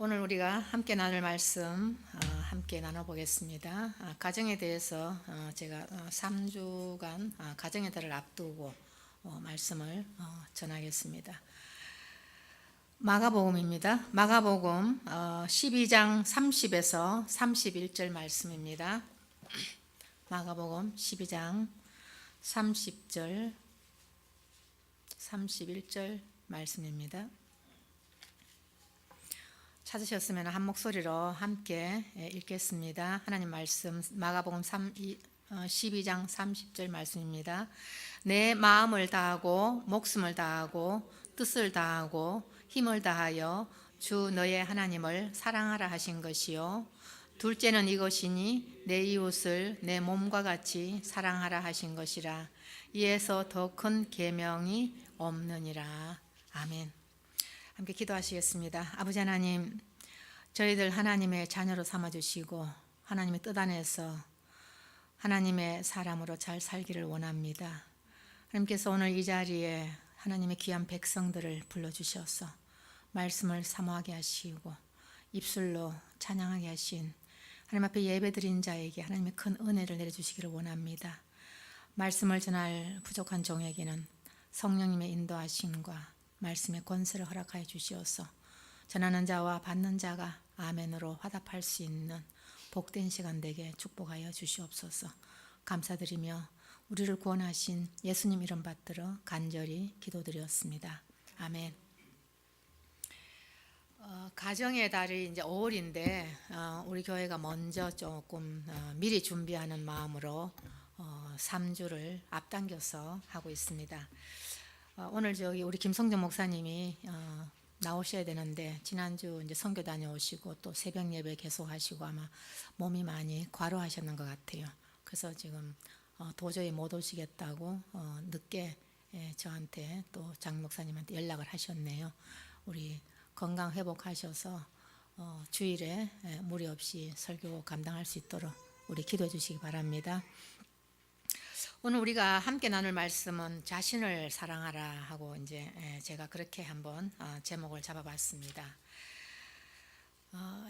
오늘 우리가 함께 나눌 말씀 함께 나눠보겠습니다. 가정에 대해서 제가 3주간 가정의 달을 앞두고 말씀을 전하겠습니다. 마가복음입니다. 마가복음 12장 30에서 31절 말씀입니다. 마가복음 12장 30절 31절 말씀입니다. 찾으셨으면 한 목소리로 함께 읽겠습니다. 하나님 말씀 마가복음 12장 30절 말씀입니다. 내 마음을 다하고 목숨을 다하고 뜻을 다하고 힘을 다하여 주 너의 하나님을 사랑하라 하신 것이요 둘째는 이것이니 내 이웃을 내 몸과 같이 사랑하라 하신 것이라. 이에서 더 큰 계명이 없느니라. 아멘. 함께 기도하시겠습니다. 아버지 하나님, 저희들 하나님의 자녀로 삼아주시고 하나님의 뜻 안에서 하나님의 사람으로 잘 살기를 원합니다. 하나님께서 오늘 이 자리에 하나님의 귀한 백성들을 불러주셔서 말씀을 사모하게 하시고 입술로 찬양하게 하신 하나님 앞에 예배드린 자에게 하나님의 큰 은혜를 내려주시기를 원합니다. 말씀을 전할 부족한 종에게는 성령님의 인도하심과 말씀의 권세를 허락하여 주시어서 전하는 자와 받는 자가 아멘으로 화답할 수 있는 복된 시간 되게 축복하여 주시옵소서. 감사드리며 우리를 구원하신 예수님 이름 받들어 간절히 기도드렸습니다. 아멘. 가정의 달이 이제 5월인데 우리 교회가 먼저 조금 미리 준비하는 마음으로 3주를 앞당겨서 하고 있습니다. 오늘 우리 김성정 목사님이 나오셔야 되는데 지난주 이제 선교 다녀오시고 또 새벽 예배 계속 하시고 아마 몸이 많이 과로하셨는 것 같아요. 그래서 지금 도저히 못 오시겠다고 늦게 저한테 또 장 목사님한테 연락을 하셨네요. 우리 건강 회복하셔서 주일에 무리 없이 설교 감당할 수 있도록 우리 기도해 주시기 바랍니다. 오늘 우리가 함께 나눌 말씀은 자신을 사랑하라 하고 이제 제가 그렇게 한번 제목을 잡아봤습니다.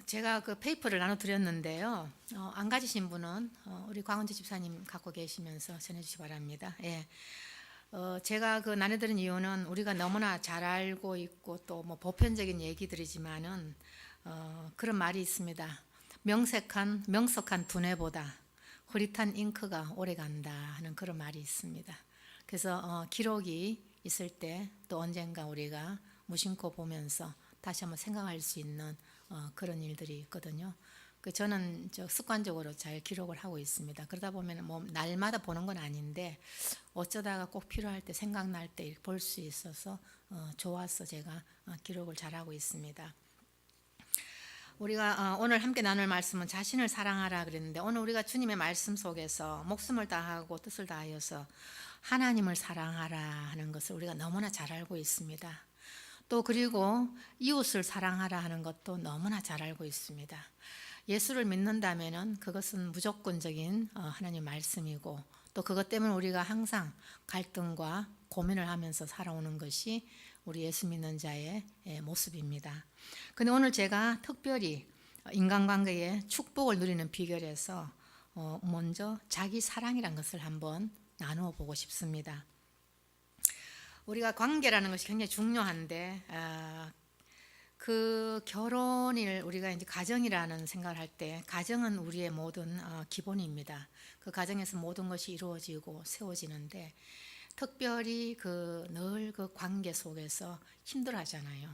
제가 그 페이퍼를 나눠드렸는데요. 안 가지신 분은 우리 광원재 집사님 갖고 계시면서 전해주시기 바랍니다. 제가 그 나눠드린 이유는 우리가 너무나 잘 알고 있고 또 뭐 보편적인 얘기들이지만은 그런 말이 있습니다. 명석한 두뇌보다 흐릿한 잉크가 오래간다 하는 그런 말이 있습니다. 그래서 기록이 있을 때 또 언젠가 우리가 무심코 보면서 다시 한번 생각할 수 있는 그런 일들이 있거든요. 저는 습관적으로 잘 기록을 하고 있습니다. 그러다 보면 뭐 날마다 보는 건 아닌데 어쩌다가 꼭 필요할 때 생각날 때 볼 수 있어서 좋아서 제가 기록을 잘하고 있습니다. 우리가 오늘 함께 나눌 말씀은 자신을 사랑하라 그랬는데 오늘 우리가 주님의 말씀 속에서 목숨을 다하고 뜻을 다하여서 하나님을 사랑하라 하는 것을 우리가 너무나 잘 알고 있습니다. 또 그리고 이웃을 사랑하라 하는 것도 너무나 잘 알고 있습니다. 예수를 믿는다면은 그것은 무조건적인 하나님 말씀이고 또 그것 때문에 우리가 항상 갈등과 고민을 하면서 살아오는 것이 우리 예수 믿는 자의 모습입니다. 근데 오늘 제가 특별히 인간관계에 축복을 누리는 비결에서 먼저 자기 사랑이라는 것을 한번 나누어 보고 싶습니다. 우리가 관계라는 것이 굉장히 중요한데 그 결혼을 우리가 이제 가정이라는 생각을 할 때 가정은 우리의 모든 기본입니다. 그 가정에서 모든 것이 이루어지고 세워지는데 특별히 늘 그 관계 속에서 힘들어하잖아요.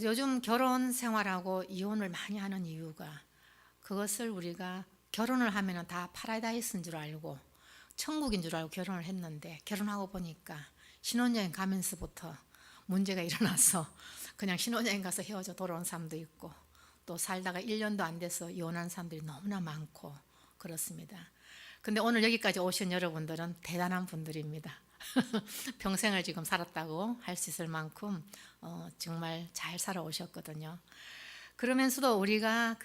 요즘 결혼 생활하고 이혼을 많이 하는 이유가 그것을 우리가 결혼을 하면 다 파라다이스인 줄 알고 천국인 줄 알고 결혼을 했는데 결혼하고 보니까 신혼여행 가면서부터 문제가 일어나서 그냥 신혼여행 가서 헤어져 돌아온 사람도 있고 또 살다가 1년도 안 돼서 이혼한 사람들이 너무나 많고 그렇습니다. 근데 오늘 여기까지 오신 여러분들은 대단한 분들입니다. 평생을 지금 살았다고 할 수 있을 만큼 정말 잘 살아오셨거든요. 그러면서도 우리가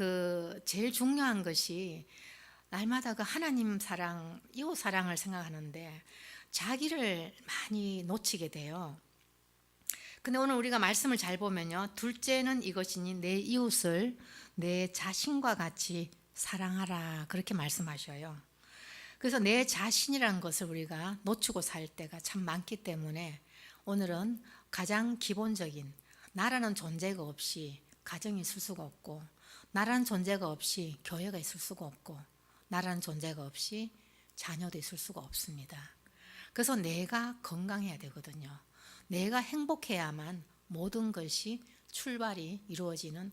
제일 중요한 것이 날마다 하나님 사랑, 이웃 사랑을 생각하는데 자기를 많이 놓치게 돼요. 근데 오늘 우리가 말씀을 잘 보면요. 둘째는 이것이니 내 이웃을 내 자신과 같이 사랑하라. 그렇게 말씀하셔요. 그래서 내 자신이라는 것을 우리가 놓치고 살 때가 참 많기 때문에 오늘은 가장 기본적인 나라는 존재가 없이 가정이 있을 수가 없고, 나라는 존재가 없이 교회가 있을 수가 없고, 나라는 존재가 없이 자녀도 있을 수가 없습니다. 그래서 내가 건강해야 되거든요. 내가 행복해야만 모든 것이 출발이 이루어지는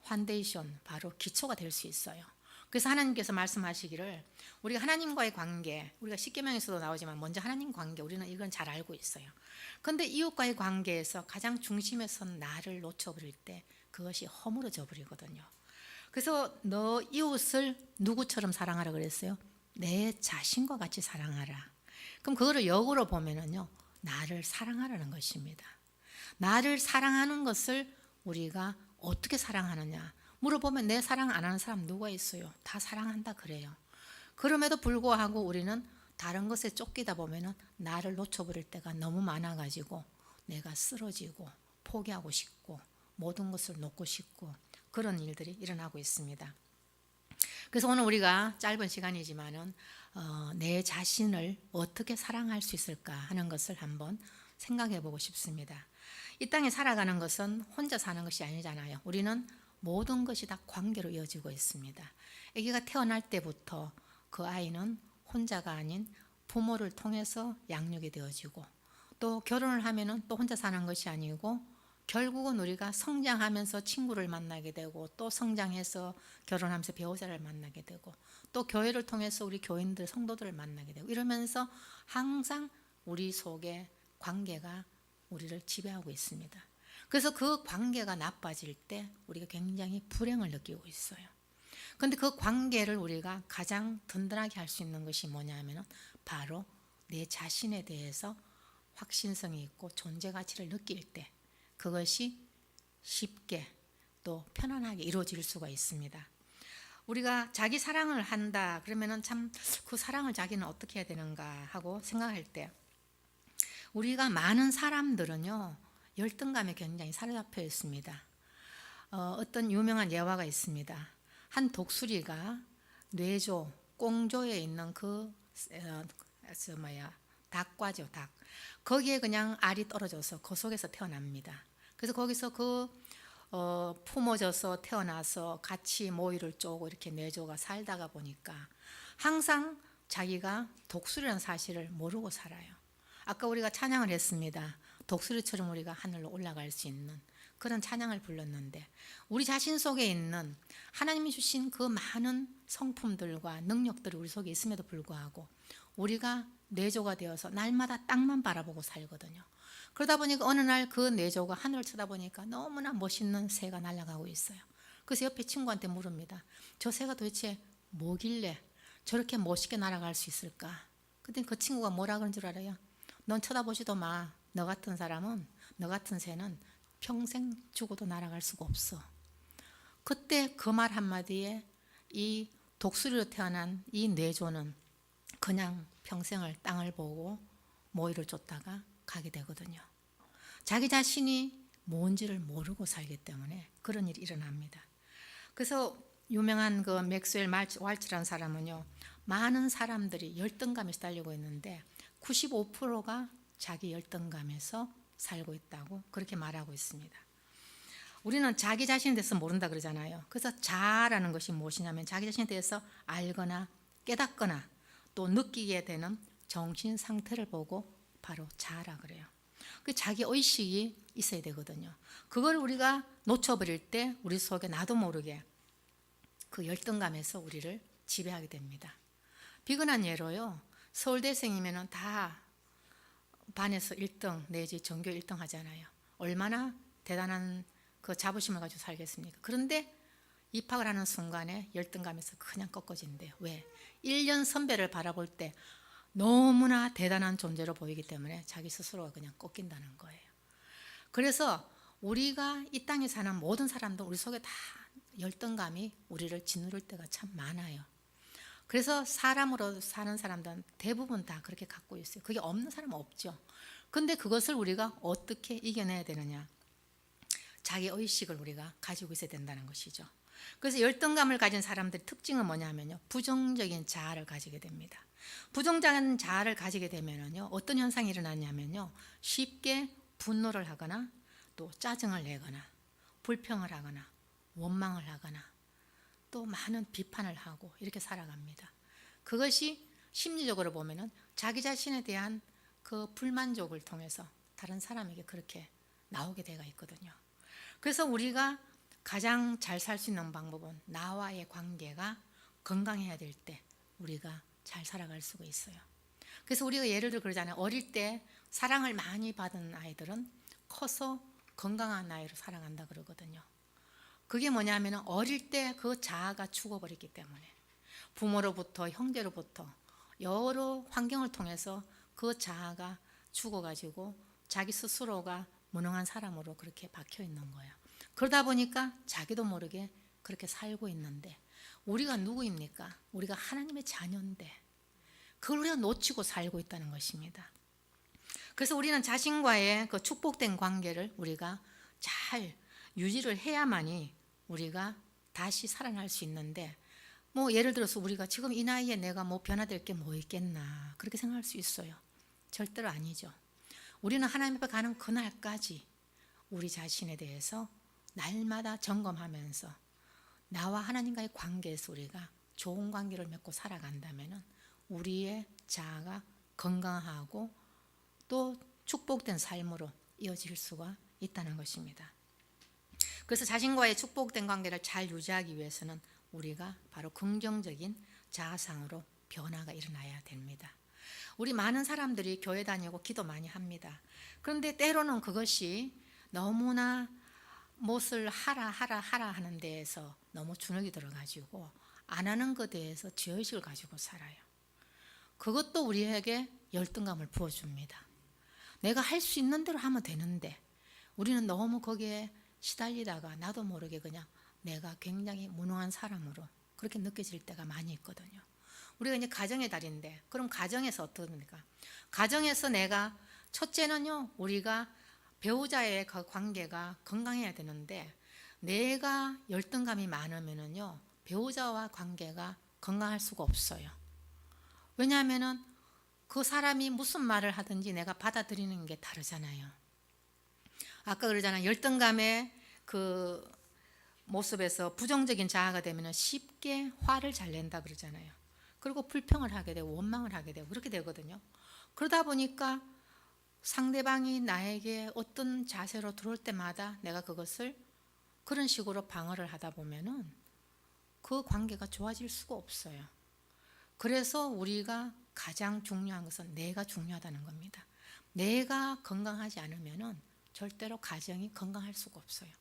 파운데이션, 바로 기초가 될 수 있어요. 그래서 하나님께서 말씀하시기를 우리가 하나님과의 관계, 우리가 십계명에서도 나오지만 먼저 하나님 관계, 우리는 이건 잘 알고 있어요. 그런데 이웃과의 관계에서 가장 중심에 선 나를 놓쳐버릴 때 그것이 허물어져 버리거든요. 그래서 너 이웃을 누구처럼 사랑하라 그랬어요? 내 자신과 같이 사랑하라. 그럼 그거를 역으로 보면은요, 나를 사랑하라는 것입니다. 나를 사랑하는 것을 우리가 어떻게 사랑하느냐 물어보면 내 사랑 안 하는 사람 누가 있어요? 다 사랑한다 그래요. 그럼에도 불구하고 우리는 다른 것에 쫓기다 보면은 나를 놓쳐버릴 때가 너무 많아가지고 내가 쓰러지고 포기하고 싶고 모든 것을 놓고 싶고 그런 일들이 일어나고 있습니다. 그래서 오늘 우리가 짧은 시간이지만은 내 자신을 어떻게 사랑할 수 있을까 하는 것을 한번 생각해 보고 싶습니다. 이 땅에 살아가는 것은 혼자 사는 것이 아니잖아요. 우리는 모든 것이 다 관계로 이어지고 있습니다. 아기가 태어날 때부터 그 아이는 혼자가 아닌 부모를 통해서 양육이 되어지고, 또 결혼을 하면은 또 혼자 사는 것이 아니고 결국은 우리가 성장하면서 친구를 만나게 되고, 또 성장해서 결혼하면서 배우자를 만나게 되고, 또 교회를 통해서 우리 교인들 성도들을 만나게 되고, 이러면서 항상 우리 속에 관계가 우리를 지배하고 있습니다. 그래서 그 관계가 나빠질 때 우리가 굉장히 불행을 느끼고 있어요. 그런데 그 관계를 우리가 가장 든든하게 할 수 있는 것이 뭐냐면 바로 내 자신에 대해서 확신성이 있고 존재 가치를 느낄 때 그것이 쉽게 또 편안하게 이루어질 수가 있습니다. 우리가 자기 사랑을 한다 그러면은 참 그 사랑을 자기는 어떻게 해야 되는가 하고 생각할 때, 우리가 많은 사람들은요 열등감에 굉장히 사로잡혀 있습니다. 어떤 유명한 예화가 있습니다. 한 독수리가 뇌조, 꽁조에 있는 닭과죠, 닭. 거기에 그냥 알이 떨어져서 그 속에서 태어납니다. 그래서 거기서 품어져서 태어나서 같이 모이를 쪼고 이렇게 뇌조가 살다가 보니까 항상 자기가 독수리라는 사실을 모르고 살아요. 아까 우리가 찬양을 했습니다. 독수리처럼 우리가 하늘로 올라갈 수 있는 그런 찬양을 불렀는데, 우리 자신 속에 있는 하나님이 주신 그 많은 성품들과 능력들이 우리 속에 있음에도 불구하고 우리가 뇌조가 되어서 날마다 땅만 바라보고 살거든요. 그러다 보니까 어느 날 그 뇌조가 하늘을 쳐다보니까 너무나 멋있는 새가 날아가고 있어요. 그래서 옆에 친구한테 물습니다. 저 새가 도대체 뭐길래 저렇게 멋있게 날아갈 수 있을까? 근데 그 친구가 뭐라 그런 줄 알아요? 넌 쳐다보지도 마. 너 같은 사람은, 너 같은 새는 평생 죽어도 날아갈 수가 없어. 그때 그 말 한마디에 이 독수리로 태어난 이 뇌조는 그냥 평생을 땅을 보고 모이를 쫓다가 가게 되거든요. 자기 자신이 뭔지를 모르고 살기 때문에 그런 일이 일어납니다. 그래서 유명한 그 맥스웰 왈츠라는 사람은요, 많은 사람들이 열등감에 시달리고 있는데 95%가 자기 열등감에서 살고 있다고 그렇게 말하고 있습니다. 우리는 자기 자신에 대해서 모른다 그러잖아요. 그래서 자아라는 것이 무엇이냐면 자기 자신에 대해서 알거나 깨닫거나 또 느끼게 되는 정신 상태를 보고 바로 자아라 그래요. 그 자기 의식이 있어야 되거든요. 그걸 우리가 놓쳐버릴 때 우리 속에 나도 모르게 그 열등감에서 우리를 지배하게 됩니다. 비근한 예로요, 서울대생이면 다 반에서 1등 내지 전교 1등 하잖아요. 얼마나 대단한 그 자부심을 가지고 살겠습니까? 그런데 입학을 하는 순간에 열등감에서 그냥 꺾어진대요. 왜? 1년 선배를 바라볼 때 너무나 대단한 존재로 보이기 때문에 자기 스스로가 그냥 꺾인다는 거예요. 그래서 우리가 이 땅에 사는 모든 사람도 우리 속에 다 열등감이 우리를 짓누를 때가 참 많아요. 그래서 사람으로 사는 사람들은 대부분 다 그렇게 갖고 있어요. 그게 없는 사람은 없죠. 근데 그것을 우리가 어떻게 이겨내야 되느냐? 자기 의식을 우리가 가지고 있어야 된다는 것이죠. 그래서 열등감을 가진 사람들의 특징은 뭐냐면요, 부정적인 자아를 가지게 됩니다. 부정적인 자아를 가지게 되면요, 어떤 현상이 일어나냐면요, 쉽게 분노를 하거나 또 짜증을 내거나 불평을 하거나 원망을 하거나 또 많은 비판을 하고 이렇게 살아갑니다. 그것이 심리적으로 보면은 자기 자신에 대한 그 불만족을 통해서 다른 사람에게 그렇게 나오게 되어 있거든요. 그래서 우리가 가장 잘 살 수 있는 방법은 나와의 관계가 건강해야 될 때 우리가 잘 살아갈 수가 있어요. 그래서 우리가 예를 들어 그러잖아요. 어릴 때 사랑을 많이 받은 아이들은 커서 건강한 아이로 살아간다 그러거든요. 그게 뭐냐면 어릴 때 그 자아가 죽어버렸기 때문에 부모로부터 형제로부터 여러 환경을 통해서 그 자아가 죽어가지고 자기 스스로가 무능한 사람으로 그렇게 박혀 있는 거예요. 그러다 보니까 자기도 모르게 그렇게 살고 있는데 우리가 누구입니까? 우리가 하나님의 자녀인데 그걸 우리가 놓치고 살고 있다는 것입니다. 그래서 우리는 자신과의 그 축복된 관계를 우리가 잘 유지를 해야만이 우리가 다시 살아날 수 있는데, 뭐 예를 들어서 우리가 지금 이 나이에 내가 뭐 변화될 게 뭐 있겠나 그렇게 생각할 수 있어요. 절대로 아니죠. 우리는 하나님 앞에 가는 그날까지 우리 자신에 대해서 날마다 점검하면서 나와 하나님과의 관계에서 우리가 좋은 관계를 맺고 살아간다면 우리의 자아가 건강하고 또 축복된 삶으로 이어질 수가 있다는 것입니다. 그래서 자신과의 축복된 관계를 잘 유지하기 위해서는 우리가 바로 긍정적인 자아상으로 변화가 일어나야 됩니다. 우리 많은 사람들이 교회 다니고 기도 많이 합니다. 그런데 때로는 그것이 너무나 무엇을 하라 하는 데에서 너무 주눅이 들어가지고 안 하는 것에 대해서 죄의식을 가지고 살아요. 그것도 우리에게 열등감을 부어줍니다. 내가 할 수 있는 대로 하면 되는데 우리는 너무 거기에 시달리다가 나도 모르게 그냥 내가 굉장히 무능한 사람으로 그렇게 느껴질 때가 많이 있거든요. 우리가 이제 가정의 달인데 그럼 가정에서 어떻습니까? 가정에서 내가 첫째는요, 우리가 배우자의 그 관계가 건강해야 되는데 내가 열등감이 많으면은요 배우자와 관계가 건강할 수가 없어요. 왜냐하면은 그 사람이 무슨 말을 하든지 내가 받아들이는 게 다르잖아요. 아까 그러잖아요. 열등감의 그 모습에서 부정적인 자아가 되면 쉽게 화를 잘 낸다 그러잖아요. 그리고 불평을 하게 되고 원망을 하게 되고 그렇게 되거든요. 그러다 보니까 상대방이 나에게 어떤 자세로 들어올 때마다 내가 그것을 그런 식으로 방어를 하다 보면은 그 관계가 좋아질 수가 없어요. 그래서 우리가 가장 중요한 것은 내가 중요하다는 겁니다. 내가 건강하지 않으면은 절대로 가정이 건강할 수가 없어요.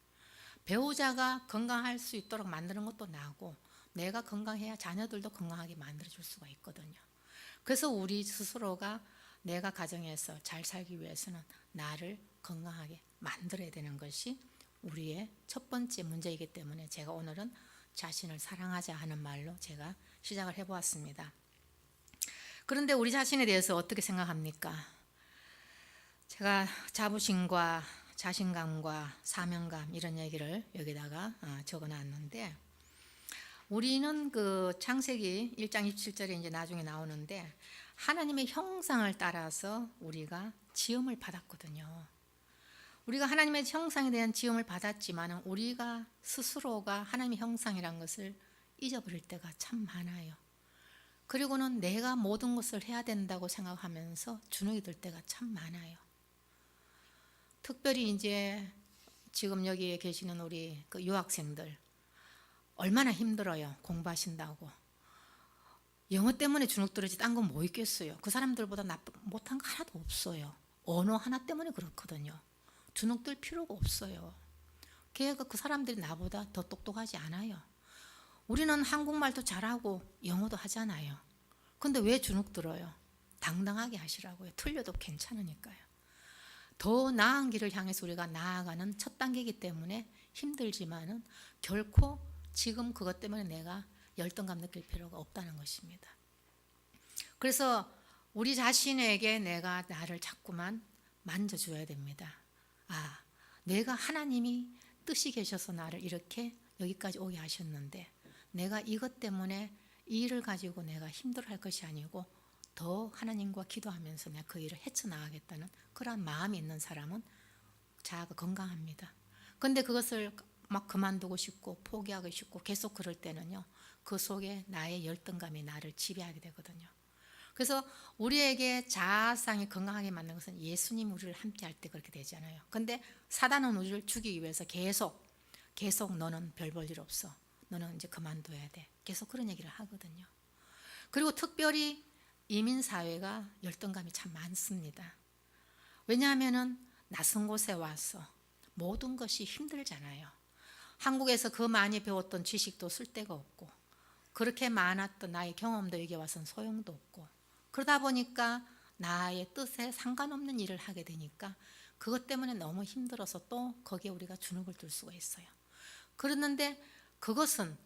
배우자가 건강할 수 있도록 만드는 것도 나고 내가 건강해야 자녀들도 건강하게 만들어줄 수가 있거든요. 그래서 우리 스스로가 내가 가정에서 잘 살기 위해서는 나를 건강하게 만들어야 되는 것이 우리의 첫 번째 문제이기 때문에 제가 오늘은 자신을 사랑하자 하는 말로 제가 시작을 해보았습니다. 그런데 우리 자신에 대해서 어떻게 생각합니까? 제가 자부심과 자신감과 사명감 이런 얘기를 여기다가 적어놨는데 우리는 그 창세기 1장 27절에 이제 나중에 나오는데 하나님의 형상을 따라서 우리가 지음을 받았거든요. 우리가 하나님의 형상에 대한 지음을 받았지만 우리가 스스로가 하나님의 형상이란 것을 잊어버릴 때가 참 많아요. 그리고는 내가 모든 것을 해야 된다고 생각하면서 주눅이 들 때가 참 많아요. 특별히 이제 지금 여기에 계시는 우리 그 유학생들 얼마나 힘들어요. 공부하신다고. 영어 때문에 주눅 들어지 딴 건 뭐 있겠어요. 그 사람들보다 못한 거 하나도 없어요. 언어 하나 때문에 그렇거든요. 주눅 들 필요가 없어요. 걔가 그 사람들이 나보다 더 똑똑하지 않아요. 우리는 한국말도 잘하고 영어도 하잖아요. 근데 왜 주눅 들어요? 당당하게 하시라고요. 틀려도 괜찮으니까요. 더 나은 길을 향해서 우리가 나아가는 첫 단계이기 때문에 힘들지만은 결코 지금 그것 때문에 내가 열등감 느낄 필요가 없다는 것입니다. 그래서 우리 자신에게 내가 나를 자꾸만 만져줘야 됩니다. 아, 내가 하나님이 뜻이 계셔서 나를 이렇게 여기까지 오게 하셨는데 내가 이것 때문에 이 일을 가지고 내가 힘들어할 것이 아니고 더 하나님과 기도하면서 내가 그 일을 헤쳐나가겠다는 그런 마음이 있는 사람은 자아가 건강합니다. 그런데 그것을 막 그만두고 싶고 포기하고 싶고 계속 그럴 때는요, 그 속에 나의 열등감이 나를 지배하게 되거든요. 그래서 우리에게 자아상이 건강하게 만든 것은 예수님 우리를 함께 할 때 그렇게 되잖아요. 근데 사단은 우리를 죽이기 위해서 계속 너는 별 볼 일 없어, 너는 이제 그만둬야 돼, 계속 그런 얘기를 하거든요. 그리고 특별히 이민사회가 열등감이 참 많습니다. 왜냐하면 낯선 곳에 와서 모든 것이 힘들잖아요. 한국에서 그 많이 배웠던 지식도 쓸데가 없고 그렇게 많았던 나의 경험도 여기 와서는 소용도 없고 그러다 보니까 나의 뜻에 상관없는 일을 하게 되니까 그것 때문에 너무 힘들어서 또 거기에 우리가 주눅을 들 수가 있어요. 그러는데 그것은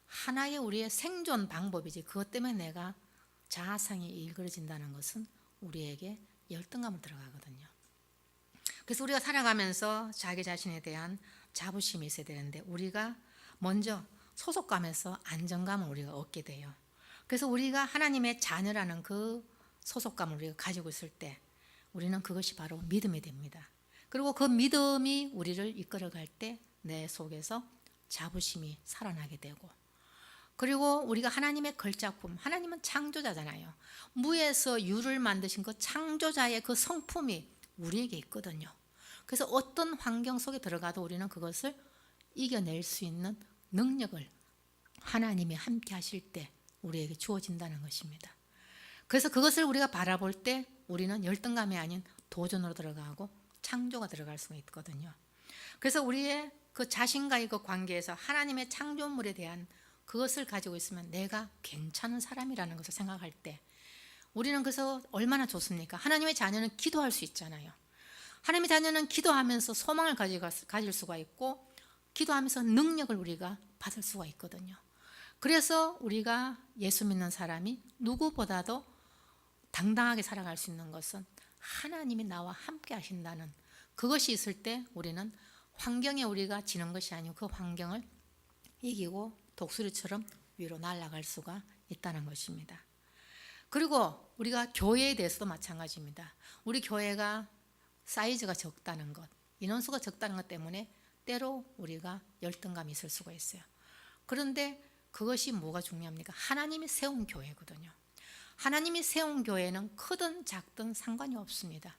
하나의 우리의 생존 방법이지 그것 때문에 내가 자아상이 일그러진다는 것은 우리에게 열등감을 들어가거든요. 그래서 우리가 살아가면서 자기 자신에 대한 자부심이 있어야 되는데 우리가 먼저 소속감에서 안정감을 우리가 얻게 돼요. 그래서 우리가 하나님의 자녀라는 그 소속감을 우리가 가지고 있을 때 우리는 그것이 바로 믿음이 됩니다. 그리고 그 믿음이 우리를 이끌어갈 때 내 속에서 자부심이 살아나게 되고 그리고 우리가 하나님의 걸작품, 하나님은 창조자잖아요. 무에서 유를 만드신 그 창조자의 그 성품이 우리에게 있거든요. 그래서 어떤 환경 속에 들어가도 우리는 그것을 이겨낼 수 있는 능력을 하나님이 함께 하실 때 우리에게 주어진다는 것입니다. 그래서 그것을 우리가 바라볼 때 우리는 열등감이 아닌 도전으로 들어가고 창조가 들어갈 수가 있거든요. 그래서 우리의 그 자신과의 그 관계에서 하나님의 창조물에 대한 그것을 가지고 있으면 내가 괜찮은 사람이라는 것을 생각할 때 우리는 그래서 얼마나 좋습니까? 하나님의 자녀는 기도할 수 있잖아요. 하나님의 자녀는 기도하면서 소망을 가질 수가 있고 기도하면서 능력을 우리가 받을 수가 있거든요. 그래서 우리가 예수 믿는 사람이 누구보다도 당당하게 살아갈 수 있는 것은 하나님이 나와 함께 하신다는 그것이 있을 때 우리는 환경에 우리가 지는 것이 아니고 그 환경을 이기고 독수리처럼 위로 날아갈 수가 있다는 것입니다. 그리고 우리가 교회에 대해서도 마찬가지입니다. 우리 교회가 사이즈가 적다는 것, 인원수가 적다는 것 때문에 때로 우리가 열등감이 있을 수가 있어요. 그런데 그것이 뭐가 중요합니까? 하나님이 세운 교회거든요. 하나님이 세운 교회는 크든 작든 상관이 없습니다.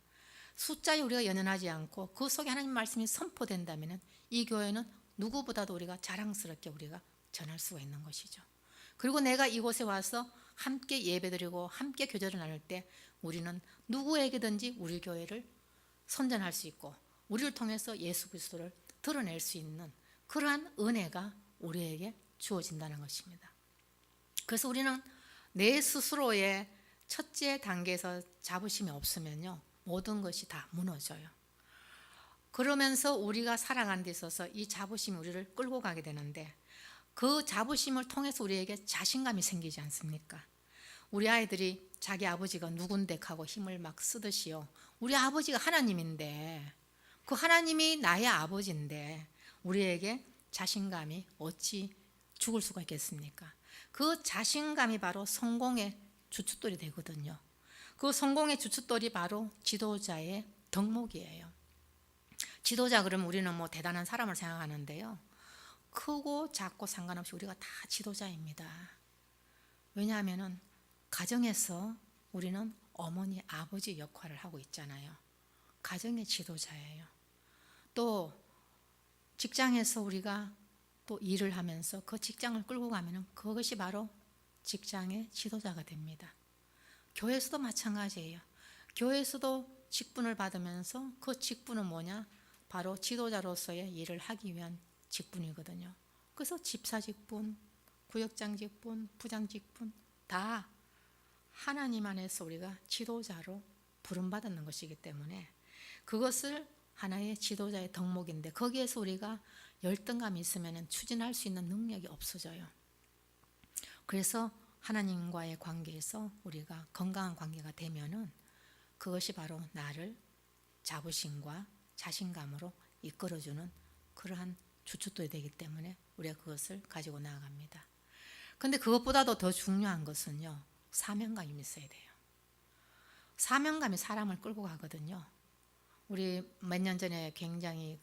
숫자에 우리가 연연하지 않고 그 속에 하나님 말씀이 선포된다면 이 교회는 누구보다도 우리가 자랑스럽게 우리가 전할 수가 있는 것이죠. 그리고 내가 이곳에 와서 함께 예배드리고 함께 교제를 나눌 때 우리는 누구에게든지 우리 교회를 선전할 수 있고 우리를 통해서 예수 그리스도를 드러낼 수 있는 그러한 은혜가 우리에게 주어진다는 것입니다. 그래서 우리는 내 스스로의 첫째 단계에서 자부심이 없으면요 모든 것이 다 무너져요. 그러면서 우리가 살아가는 데 있어서 이 자부심이 우리를 끌고 가게 되는데 그 자부심을 통해서 우리에게 자신감이 생기지 않습니까? 우리 아이들이 자기 아버지가 누군데 하고 힘을 막 쓰듯이요. 우리 아버지가 하나님인데 그 하나님이 나의 아버지인데 우리에게 자신감이 어찌 죽을 수가 있겠습니까? 그 자신감이 바로 성공의 주춧돌이 되거든요. 그 성공의 주춧돌이 바로 지도자의 덕목이에요. 지도자 그러면 우리는 뭐 대단한 사람을 생각하는데요. 크고 작고 상관없이 우리가 다 지도자입니다. 왜냐하면 가정에서 우리는 어머니, 아버지 역할을 하고 있잖아요. 가정의 지도자예요. 또 직장에서 우리가 또 일을 하면서 그 직장을 끌고 가면 그것이 바로 직장의 지도자가 됩니다. 교회에서도 마찬가지예요. 교회에서도 직분을 받으면서 그 직분은 뭐냐? 바로 지도자로서의 일을 하기 위한 직분이거든요. 그래서 집사 직분, 구역장 직분, 부장 직분 다 하나님 안에서 우리가 지도자로 부름받는 것이기 때문에 그것을 하나의 지도자의 덕목인데 거기에서 우리가 열등감이 있으면 추진할 수 있는 능력이 없어져요. 그래서 하나님과의 관계에서 우리가 건강한 관계가 되면은 그것이 바로 나를 자부심과 자신감으로 이끌어주는 그러한 주춧돌이 되기 때문에 우리가 그것을 가지고 나아갑니다. 근데 그것보다도 더 중요한 것은요, 사명감이 있어야 돼요. 사명감이 사람을 끌고 가거든요. 우리 몇 년 전에 굉장히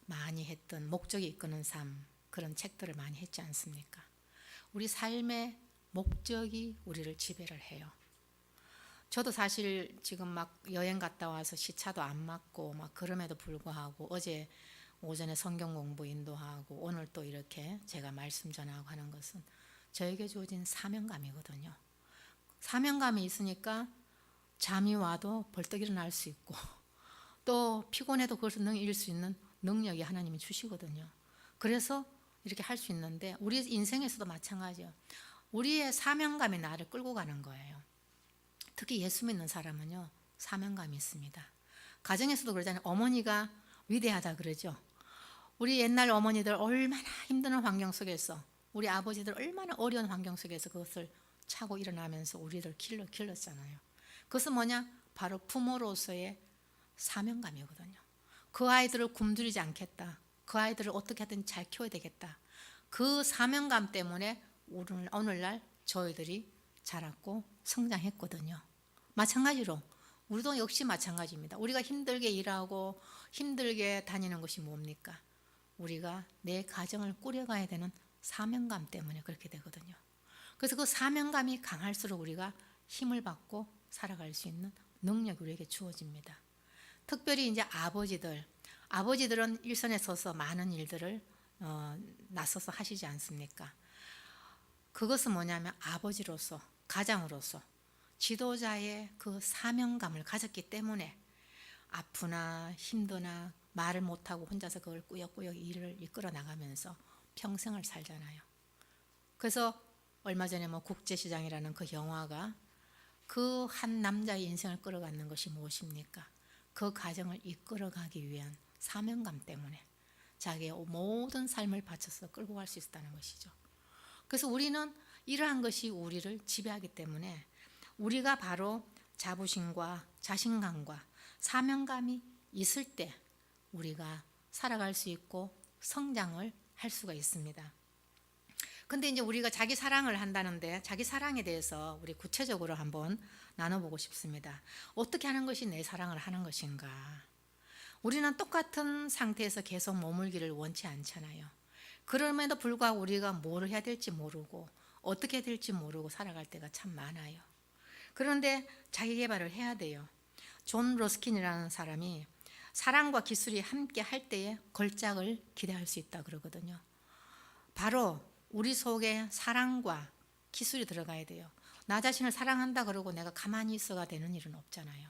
많이 했던 목적이 이끄는 삶, 그런 책들을 많이 했지 않습니까? 우리 삶의 목적이 우리를 지배를 해요. 저도 사실 지금 막 여행 갔다 와서 시차도 안 맞고 막 그럼에도 불구하고 어제 오전에 성경 공부 인도하고 오늘 또 이렇게 제가 말씀 전하고 하는 것은 저에게 주어진 사명감이거든요. 사명감이 있으니까 잠이 와도 벌떡 일어날 수 있고 또 피곤해도 그것을 이길 수 있는 능력이 하나님이 주시거든요. 그래서 이렇게 할 수 있는데 우리 인생에서도 마찬가지예요. 우리의 사명감이 나를 끌고 가는 거예요. 특히 예수 믿는 사람은요, 사명감이 있습니다. 가정에서도 그러잖아요. 어머니가 위대하다 그러죠. 우리 옛날 어머니들 얼마나 힘든 환경 속에서, 우리 아버지들 얼마나 어려운 환경 속에서 그것을 차고 일어나면서 우리를 길렀잖아요. 그것은 뭐냐? 바로 부모로서의 사명감이거든요. 그 아이들을 굶주리지 않겠다. 그 아이들을 어떻게 하든 잘 키워야 되겠다. 그 사명감 때문에 오늘날 저희들이 자랐고 성장했거든요. 마찬가지로 우리도 역시 마찬가지입니다. 우리가 힘들게 일하고 힘들게 다니는 것이 뭡니까? 우리가 내 가정을 꾸려가야 되는 사명감 때문에 그렇게 되거든요. 그래서 그 사명감이 강할수록 우리가 힘을 받고 살아갈 수 있는 능력이 우리에게 주어집니다. 특별히 이제 아버지들은 일선에 서서 많은 일들을 나서서 하시지 않습니까? 그것은 뭐냐면 아버지로서, 가장으로서 지도자의 그 사명감을 가졌기 때문에 아프나 힘드나 말을 못하고 혼자서 그걸 꾸역꾸역 일을 이끌어 나가면서 평생을 살잖아요. 그래서 얼마 전에 국제시장이라는 그 영화가 그 한 남자의 인생을 끌어가는 것이 무엇입니까? 그 가정을 이끌어가기 위한 사명감 때문에 자기의 모든 삶을 바쳐서 끌고 갈 수 있다는 것이죠. 그래서 우리는 이러한 것이 우리를 지배하기 때문에 우리가 바로 자부심과 자신감과 사명감이 있을 때 우리가 살아갈 수 있고 성장을 할 수가 있습니다. 근데 이제 우리가 자기 사랑을 한다는데 자기 사랑에 대해서 우리 구체적으로 한번 나눠보고 싶습니다. 어떻게 하는 것이 내 사랑을 하는 것인가? 우리는 똑같은 상태에서 계속 머물기를 원치 않잖아요. 그럼에도 불구하고 우리가 뭘 해야 될지 모르고 어떻게 될지 모르고 살아갈 때가 참 많아요. 그런데 자기 개발을 해야 돼요. 존 러스킨이라는 사람이 사랑과 기술이 함께 할 때에 걸작을 기대할 수 있다 그러거든요. 바로 우리 속에 사랑과 기술이 들어가야 돼요. 나 자신을 사랑한다 그러고 내가 가만히 있어가 되는 일은 없잖아요.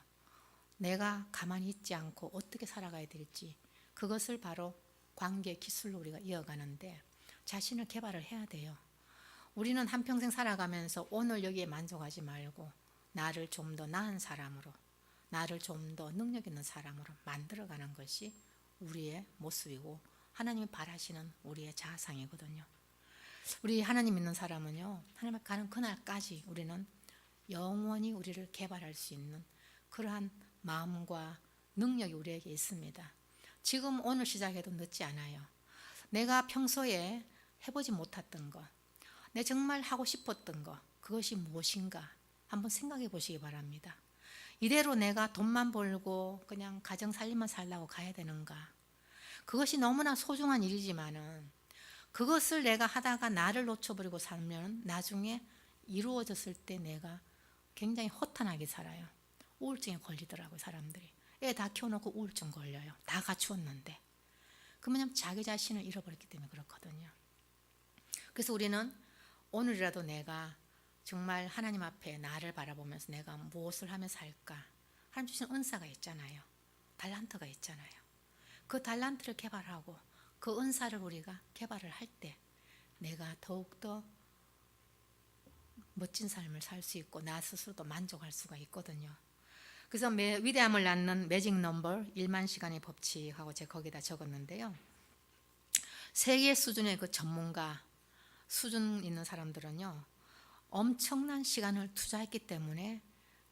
내가 가만히 있지 않고 어떻게 살아가야 될지, 그것을 바로 관계 기술로 우리가 이어가는데 자신을 개발을 해야 돼요. 우리는 한평생 살아가면서 오늘 여기에 만족하지 말고 나를 좀 더 나은 사람으로, 나를 좀 더 능력 있는 사람으로 만들어가는 것이 우리의 모습이고 하나님이 바라시는 우리의 자아상이거든요. 우리 하나님 믿는 사람은요, 하나님 가는 그날까지 우리는 영원히 우리를 개발할 수 있는 그러한 마음과 능력이 우리에게 있습니다. 지금 오늘 시작해도 늦지 않아요. 내가 평소에 해보지 못했던 것, 내가 정말 하고 싶었던 것, 그것이 무엇인가 한번 생각해 보시기 바랍니다. 이대로 내가 돈만 벌고 그냥 가정 살림만 살라고 가야 되는가? 그것이 너무나 소중한 일이지만은 그것을 내가 하다가 나를 놓쳐버리고 살면 나중에 이루어졌을 때 내가 굉장히 허탄하게 살아요. 우울증에 걸리더라고요, 사람들이. 애 다 키워놓고 우울증 걸려요. 다 갖추었는데. 그 뭐냐면 자기 자신을 잃어버렸기 때문에 그렇거든요. 그래서 우리는 오늘이라도 내가 정말 하나님 앞에 나를 바라보면서 내가 무엇을 하며 살까? 하나님 주신 은사가 있잖아요. 달란트가 있잖아요. 그 달란트를 개발하고 그 은사를 우리가 개발을 할 때 내가 더욱더 멋진 삶을 살 수 있고 나 스스로도 만족할 수가 있거든요. 그래서 위대함을 낳는 매직 넘버 1만 시간의 법칙하고 제가 거기다 적었는데요. 세계 수준의 그 전문가 수준 있는 사람들은요, 엄청난 시간을 투자했기 때문에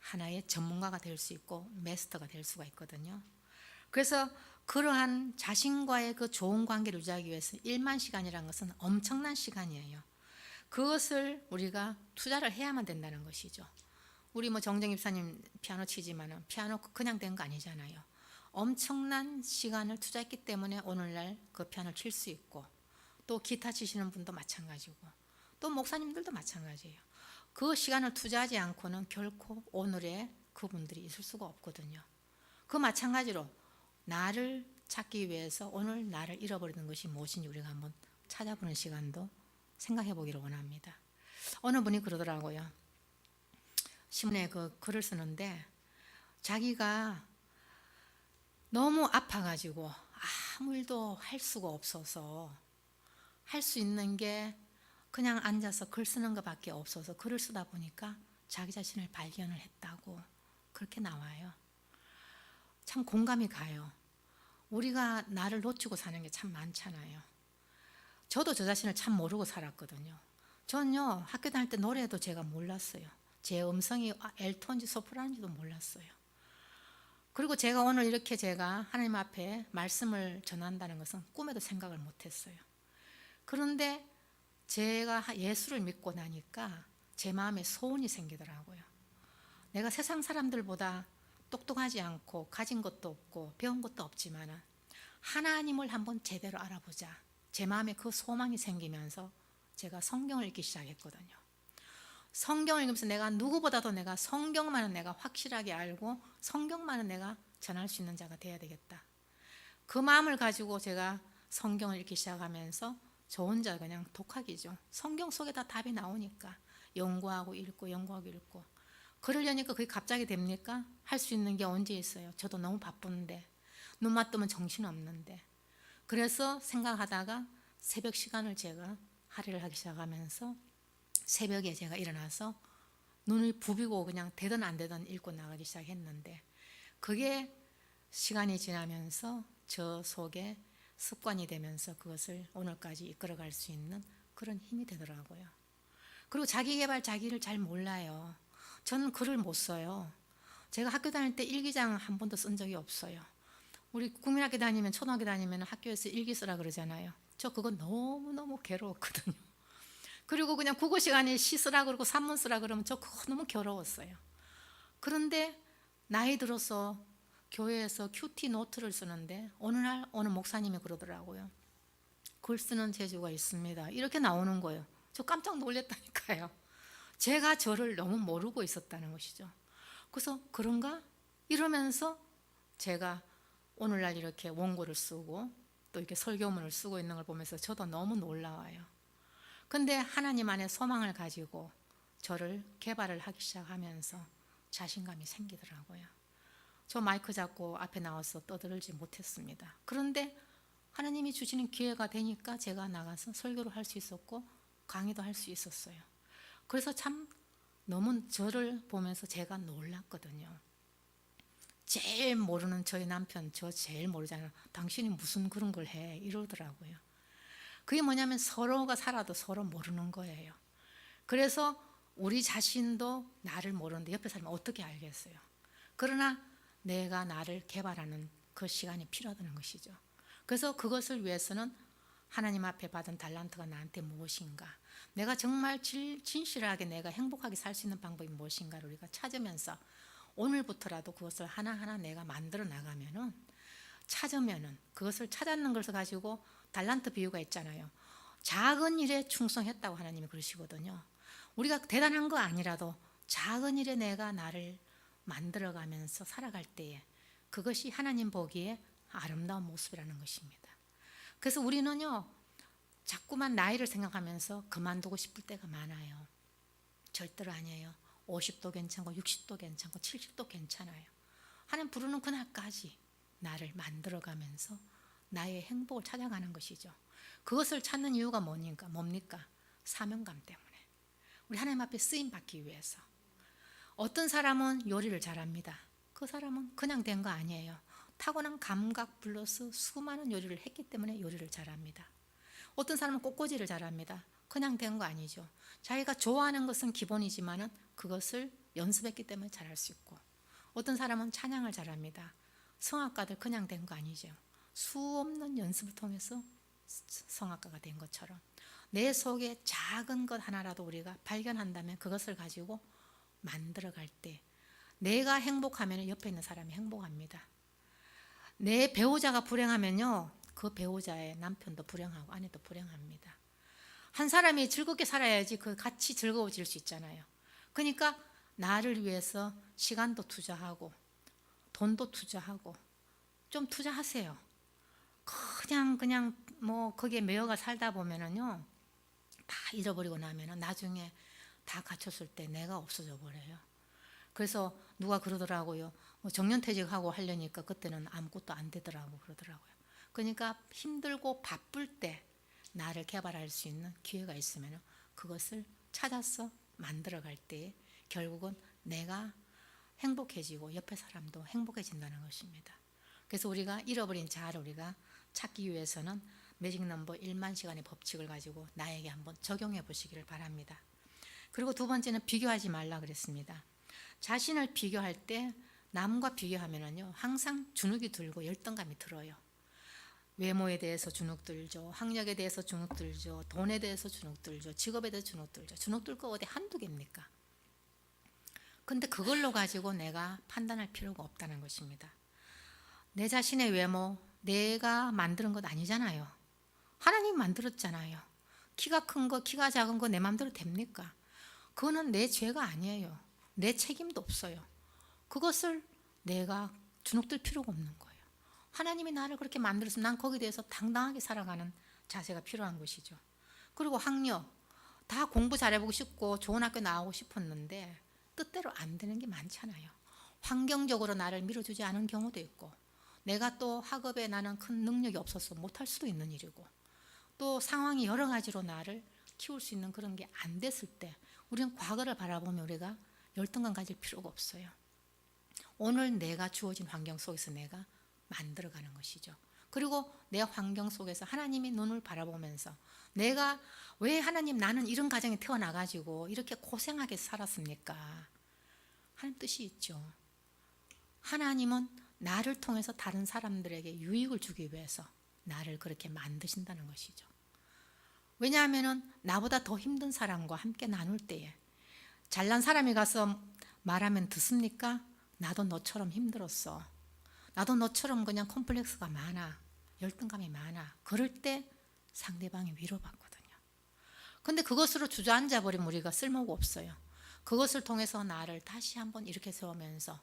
하나의 전문가가 될 수 있고 마스터가 될 수가 있거든요. 그래서 그러한 자신과의 그 좋은 관계를 유지하기 위해서 1만 시간이라는 것은 엄청난 시간이에요. 그것을 우리가 투자를 해야만 된다는 것이죠. 우리 뭐 정정 입사님 피아노 치지만은 피아노 그냥 된 거 아니잖아요. 엄청난 시간을 투자했기 때문에 오늘날 그 피아노를 칠 수 있고, 또 기타 치시는 분도 마찬가지고, 또 목사님들도 마찬가지예요. 그 시간을 투자하지 않고는 결코 오늘의 그분들이 있을 수가 없거든요. 그 마찬가지로 나를 찾기 위해서 오늘 나를 잃어버리는 것이 무엇인지 우리가 한번 찾아보는 시간도 생각해 보기를 원합니다. 어느 분이 그러더라고요. 신문에 그 글을 쓰는데 자기가 너무 아파가지고 아무 일도 할 수가 없어서 할 수 있는 게 그냥 앉아서 글 쓰는 것밖에 없어서 글을 쓰다 보니까 자기 자신을 발견을 했다고 그렇게 나와요. 참 공감이 가요. 우리가 나를 놓치고 사는 게 참 많잖아요. 저도 저 자신을 참 모르고 살았거든요. 전요 학교 다닐 때 노래도 제가 몰랐어요. 제 음성이 엘톤인지 소프라노인지도 몰랐어요. 그리고 제가 오늘 이렇게 제가 하나님 앞에 말씀을 전한다는 것은 꿈에도 생각을 못했어요. 그런데 제가 예수를 믿고 나니까 제 마음에 소원이 생기더라고요. 내가 세상 사람들보다 똑똑하지 않고 가진 것도 없고 배운 것도 없지만 하나님을 한번 제대로 알아보자. 제 마음에 그 소망이 생기면서 제가 성경을 읽기 시작했거든요. 성경을 읽으면서 내가 누구보다도 내가 성경만은 내가 확실하게 알고 성경만은 내가 전할 수 있는 자가 되어야 되겠다. 그 마음을 가지고 제가 성경을 읽기 시작하면서 저 혼자 그냥 독학이죠. 성경 속에 다 답이 나오니까 연구하고 읽고 연구하고 읽고 그러려니까 그게 갑자기 됩니까? 할 수 있는 게 언제 있어요? 저도 너무 바쁜데 눈만 뜨면 정신없는데. 그래서 생각하다가 새벽 시간을 제가 할애를 하기 시작하면서 새벽에 제가 일어나서 눈을 부비고 그냥 되든 안 되든 읽고 나가기 시작했는데 그게 시간이 지나면서 저 속에 습관이 되면서 그것을 오늘까지 이끌어갈 수 있는 그런 힘이 되더라고요. 그리고 자기개발 자기를 잘 몰라요. 저는 글을 못 써요. 제가 학교 다닐 때 일기장 한 번도 쓴 적이 없어요. 우리 국민학교 다니면 초등학교 다니면 학교에서 일기 쓰라 그러잖아요. 저 그거 너무너무 괴로웠거든요. 그리고 그냥 국어 시간에 시 쓰라 그러고 산문 쓰라 그러면 저 그거 너무 괴로웠어요. 그런데 나이 들어서 교회에서 큐티 노트를 쓰는데 어느 날 어느 목사님이 그러더라고요. 글 쓰는 재주가 있습니다. 이렇게 나오는 거예요. 저 깜짝 놀랐다니까요. 제가 저를 너무 모르고 있었다는 것이죠. 그래서 그런가? 이러면서 제가 오늘날 이렇게 원고를 쓰고 또 이렇게 설교문을 쓰고 있는 걸 보면서 저도 너무 놀라워요. 근데 하나님 안에 소망을 가지고 저를 개발을 하기 시작하면서 자신감이 생기더라고요. 저 마이크 잡고 앞에 나와서 떠들지 못했습니다. 그런데 하나님이 주시는 기회가 되니까 제가 나가서 설교를 할 수 있었고 강의도 할 수 있었어요. 그래서 참 너무 저를 보면서 제가 놀랐거든요. 제일 모르는 저희 남편, 저 제일 모르잖아요. 당신이 무슨 그런 걸 해? 이러더라고요. 그게 뭐냐면 서로가 살아도 서로 모르는 거예요. 그래서 우리 자신도 나를 모르는데 옆에 사람이 어떻게 알겠어요? 그러나 내가 나를 개발하는 그 시간이 필요하다는 것이죠. 그래서 그것을 위해서는 하나님 앞에 받은 달란트가 나한테 무엇인가, 내가 정말 진실하게 내가 행복하게 살 수 있는 방법이 무엇인가를 우리가 찾으면서 오늘부터라도 그것을 하나하나 내가 만들어 나가면은, 찾으면은 그것을 찾았는 것을 가지고 달란트 비유가 있잖아요. 작은 일에 충성했다고 하나님이 그러시거든요. 우리가 대단한 거 아니라도 작은 일에 내가 나를 만들어가면서 살아갈 때에 그것이 하나님 보기에 아름다운 모습이라는 것입니다. 그래서 우리는요 자꾸만 나이를 생각하면서 그만두고 싶을 때가 많아요. 절대로 아니에요. 50도 괜찮고 60도 괜찮고 70도 괜찮아요. 하나님 부르는 그날까지 나를 만들어가면서 나의 행복을 찾아가는 것이죠. 그것을 찾는 이유가 뭡니까? 사명감 때문에. 우리 하나님 앞에 쓰임 받기 위해서. 어떤 사람은 요리를 잘합니다. 그 사람은 그냥 된 거 아니에요. 타고난 감각 플러스 수많은 요리를 했기 때문에 요리를 잘합니다. 어떤 사람은 꽃꽂이를 잘합니다. 그냥 된 거 아니죠. 자기가 좋아하는 것은 기본이지만은 그것을 연습했기 때문에 잘할 수 있고, 어떤 사람은 찬양을 잘합니다. 성악가들 그냥 된 거 아니죠. 수없는 연습을 통해서 성악가가 된 것처럼 내 속에 작은 것 하나라도 우리가 발견한다면 그것을 가지고 만들어갈 때 내가 행복하면 옆에 있는 사람이 행복합니다. 내 배우자가 불행하면요, 그 배우자의 남편도 불행하고 아내도 불행합니다. 한 사람이 즐겁게 살아야지 그 같이 즐거워질 수 있잖아요. 그러니까 나를 위해서 시간도 투자하고 돈도 투자하고 좀 투자하세요. 그냥 뭐 거기에 매여가 살다 보면은요, 다 잃어버리고 나면은 나중에 다 갖췄을 때 내가 없어져 버려요. 그래서 누가 그러더라고요. 뭐 정년퇴직하고 하려니까 그때는 아무것도 안 되더라고 그러더라고요. 그러니까 힘들고 바쁠 때 나를 개발할 수 있는 기회가 있으면 그것을 찾아서 만들어갈 때 결국은 내가 행복해지고 옆에 사람도 행복해진다는 것입니다. 그래서 우리가 잃어버린 자아를 우리가 찾기 위해서는 매직 넘버 1만 시간의 법칙을 가지고 나에게 한번 적용해 보시기를 바랍니다. 그리고 두 번째는 비교하지 말라 그랬습니다. 자신을 비교할 때 남과 비교하면은요, 항상 주눅이 들고 열등감이 들어요. 외모에 대해서 주눅 들죠. 학력에 대해서 주눅 들죠. 돈에 대해서 주눅 들죠. 직업에 대해서 주눅 들죠. 주눅 들 거 어디 한두 개입니까? 근데 그걸로 가지고 내가 판단할 필요가 없다는 것입니다. 내 자신의 외모, 내가 만드는 것 아니잖아요. 하나님이 만들었잖아요. 키가 큰 거, 키가 작은 거 내 마음대로 됩니까? 그거는 내 죄가 아니에요. 내 책임도 없어요. 그것을 내가 주눅들 필요가 없는 거예요. 하나님이 나를 그렇게 만들어서 난 거기에 대해서 당당하게 살아가는 자세가 필요한 것이죠. 그리고 학력, 다 공부 잘해보고 싶고 좋은 학교 나오고 싶었는데 뜻대로 안 되는 게 많잖아요. 환경적으로 나를 밀어주지 않은 경우도 있고, 내가 또 학업에 나는 큰 능력이 없어서 못할 수도 있는 일이고, 또 상황이 여러 가지로 나를 키울 수 있는 그런 게 안 됐을 때 우리는 과거를 바라보면 우리가 열등감 가질 필요가 없어요. 오늘 내가 주어진 환경 속에서 내가 만들어가는 것이죠. 그리고 내 환경 속에서 하나님의 눈을 바라보면서 내가 왜 하나님 나는 이런 가정에 태어나가지고 이렇게 고생하게 살았습니까? 하는 뜻이 있죠. 하나님은 나를 통해서 다른 사람들에게 유익을 주기 위해서 나를 그렇게 만드신다는 것이죠. 왜냐하면 나보다 더 힘든 사람과 함께 나눌 때에 잘난 사람이 가서 말하면 듣습니까? 나도 너처럼 힘들었어. 나도 너처럼 그냥 콤플렉스가 많아. 열등감이 많아. 그럴 때 상대방이 위로받거든요. 근데 그것으로 주저앉아 버리면 우리가 쓸모가 없어요. 그것을 통해서 나를 다시 한번 이렇게 세우면서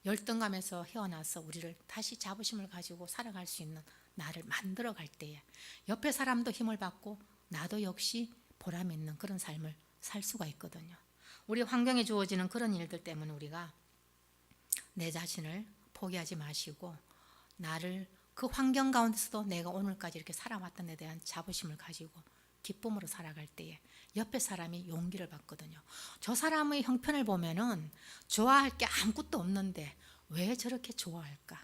열등감에서 헤어나서 우리를 다시 자부심을 가지고 살아갈 수 있는 나를 만들어 갈 때에 옆에 사람도 힘을 받고 나도 역시 보람 있는 그런 삶을 살 수가 있거든요. 우리 환경에 주어지는 그런 일들 때문에 우리가 내 자신을 포기하지 마시고 나를 그 환경 가운데서도 내가 오늘까지 이렇게 살아왔던 데 대한 자부심을 가지고 기쁨으로 살아갈 때에 옆에 사람이 용기를 받거든요. 저 사람의 형편을 보면은 좋아할 게 아무것도 없는데 왜 저렇게 좋아할까?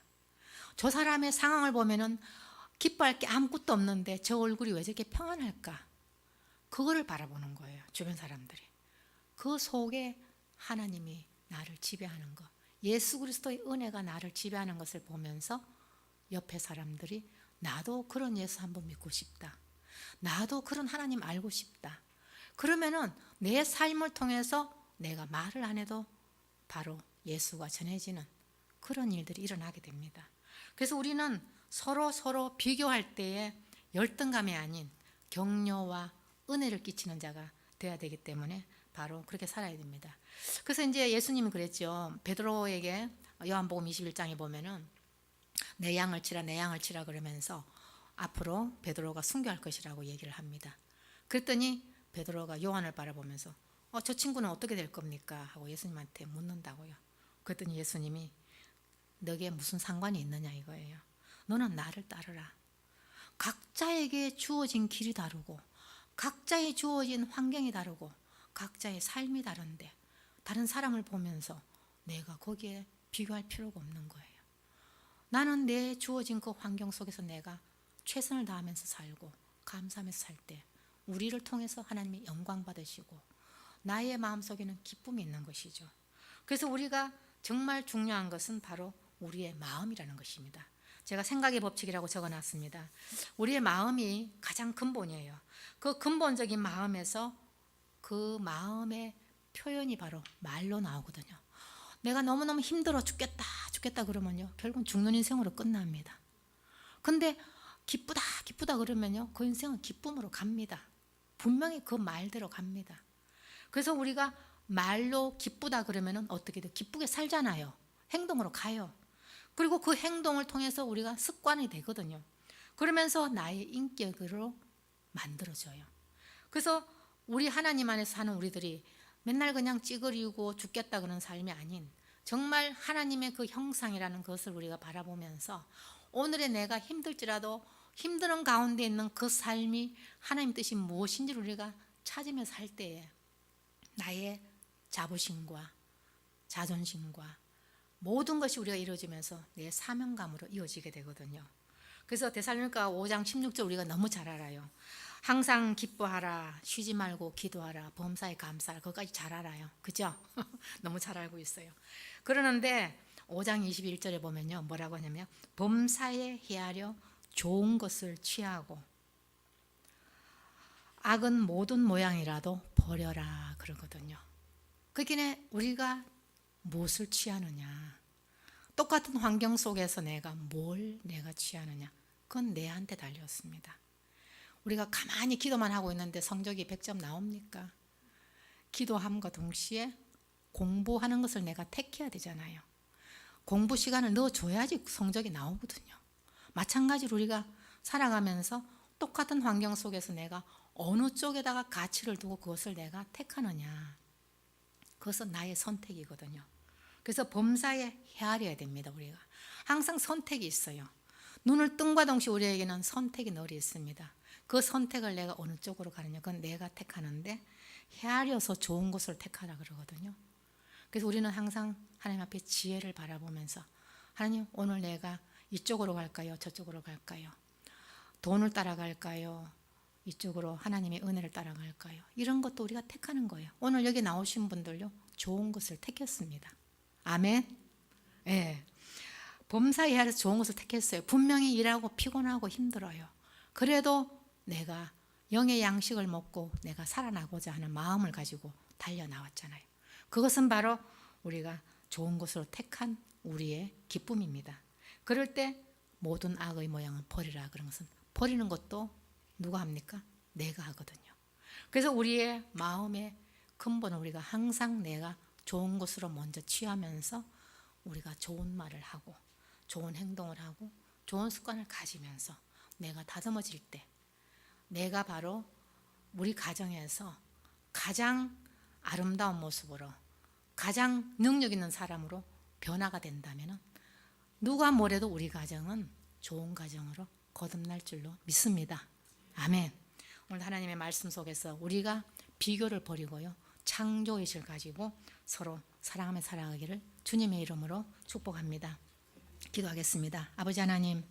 저 사람의 상황을 보면은 기뻐할 게 아무것도 없는데 저 얼굴이 왜 저렇게 평안할까? 그거를 바라보는 거예요. 주변 사람들이. 그 속에 하나님이 나를 지배하는 것, 예수 그리스도의 은혜가 나를 지배하는 것을 보면서 옆에 사람들이 나도 그런 예수 한번 믿고 싶다. 나도 그런 하나님 알고 싶다. 그러면은 내 삶을 통해서 내가 말을 안 해도 바로 예수가 전해지는 그런 일들이 일어나게 됩니다. 그래서 우리는 서로 비교할 때에 열등감이 아닌 격려와 은혜를 끼치는 자가 되어야 되기 때문에 바로 그렇게 살아야 됩니다. 그래서 이제 예수님이 그랬죠. 베드로에게 요한복음 21장에 보면은 내 양을 치라 내 양을 치라 그러면서 앞으로 베드로가 순교할 것이라고 얘기를 합니다. 그랬더니 베드로가 요한을 바라보면서 저 친구는 어떻게 될 겁니까? 하고 예수님한테 묻는다고요. 그랬더니 예수님이 너게 무슨 상관이 있느냐 이거예요. 너는 나를 따르라. 각자에게 주어진 길이 다르고 각자의 주어진 환경이 다르고 각자의 삶이 다른데 다른 사람을 보면서 내가 거기에 비교할 필요가 없는 거예요. 나는 내 주어진 그 환경 속에서 내가 최선을 다하면서 살고 감사하면서 살 때 우리를 통해서 하나님이 영광 받으시고 나의 마음속에는 기쁨이 있는 것이죠. 그래서 우리가 정말 중요한 것은 바로 우리의 마음이라는 것입니다. 제가 생각의 법칙이라고 적어놨습니다. 우리의 마음이 가장 근본이에요. 그 근본적인 마음에서 그 마음의 표현이 바로 말로 나오거든요. 내가 너무너무 힘들어 죽겠다 그러면요, 결국은 죽는 인생으로 끝납니다. 근데 기쁘다 그러면요, 그 인생은 기쁨으로 갑니다. 분명히 그 말대로 갑니다. 그래서 우리가 말로 기쁘다 그러면은 어떻게 돼? 기쁘게 살잖아요. 행동으로 가요. 그리고 그 행동을 통해서 우리가 습관이 되거든요. 그러면서 나의 인격으로 만들어져요. 그래서 우리 하나님 안에서 사는 우리들이 맨날 그냥 찌그리고 죽겠다 그런 삶이 아닌 정말 하나님의 그 형상이라는 것을 우리가 바라보면서 오늘의 내가 힘들지라도 힘든 가운데 있는 그 삶이 하나님 뜻이 무엇인지를 우리가 찾으며 살 때에 나의 자부심과 자존심과 모든 것이 우리가 이루어지면서 내 사명감으로 이어지게 되거든요. 그래서 데살로니가 5장 16절 우리가 너무 잘 알아요. 항상 기뻐하라, 쉬지 말고 기도하라, 범사에 감사하라. 그것까지 잘 알아요. 그죠? 너무 잘 알고 있어요. 그러는데 5장 21절에 보면요, 뭐라고 하냐면 범사에 헤아려 좋은 것을 취하고 악은 모든 모양이라도 버려라 그러거든요. 그러니까 우리가 무엇을 취하느냐, 똑같은 환경 속에서 내가 취하느냐, 그건 내한테 달렸습니다. 우리가 가만히 기도만 하고 있는데 성적이 100점 나옵니까? 기도함과 동시에 공부하는 것을 내가 택해야 되잖아요. 공부 시간을 넣어줘야지 성적이 나오거든요. 마찬가지로 우리가 살아가면서 똑같은 환경 속에서 내가 어느 쪽에다가 가치를 두고 그것을 내가 택하느냐, 그것은 나의 선택이거든요. 그래서 범사에 헤아려야 됩니다. 우리가 항상 선택이 있어요. 눈을 뜬과 동시에 우리에게는 선택이 늘 있습니다. 그 선택을 내가 어느 쪽으로 가느냐, 그건 내가 택하는데 헤아려서 좋은 것을 택하라 그러거든요. 그래서 우리는 항상 하나님 앞에 지혜를 바라보면서 하나님, 오늘 내가 이쪽으로 갈까요? 저쪽으로 갈까요? 돈을 따라갈까요? 이쪽으로 하나님의 은혜를 따라갈까요? 이런 것도 우리가 택하는 거예요. 오늘 여기 나오신 분들요, 좋은 것을 택했습니다. 아멘. 예. 범사에 헤아려서 좋은 것을 택했어요. 분명히 일하고 피곤하고 힘들어요. 그래도 내가 영의 양식을 먹고 내가 살아나고자 하는 마음을 가지고 달려나왔잖아요. 그것은 바로 우리가 좋은 것으로 택한 우리의 기쁨입니다. 그럴 때 모든 악의 모양을 버리라 그런 것은, 버리는 것도 누가 합니까? 내가 하거든요. 그래서 우리의 마음의 근본은 우리가 항상 내가 좋은 것으로 먼저 취하면서 우리가 좋은 말을 하고 좋은 행동을 하고 좋은 습관을 가지면서 내가 다듬어질 때 내가 바로 우리 가정에서 가장 아름다운 모습으로 가장 능력 있는 사람으로 변화가 된다면 누가 뭐래도 우리 가정은 좋은 가정으로 거듭날 줄로 믿습니다. 아멘. 오늘 하나님의 말씀 속에서 우리가 비교를 버리고요, 창조의식을 가지고 서로 사랑하며 살아가기를 주님의 이름으로 축복합니다. 기도하겠습니다. 아버지 하나님,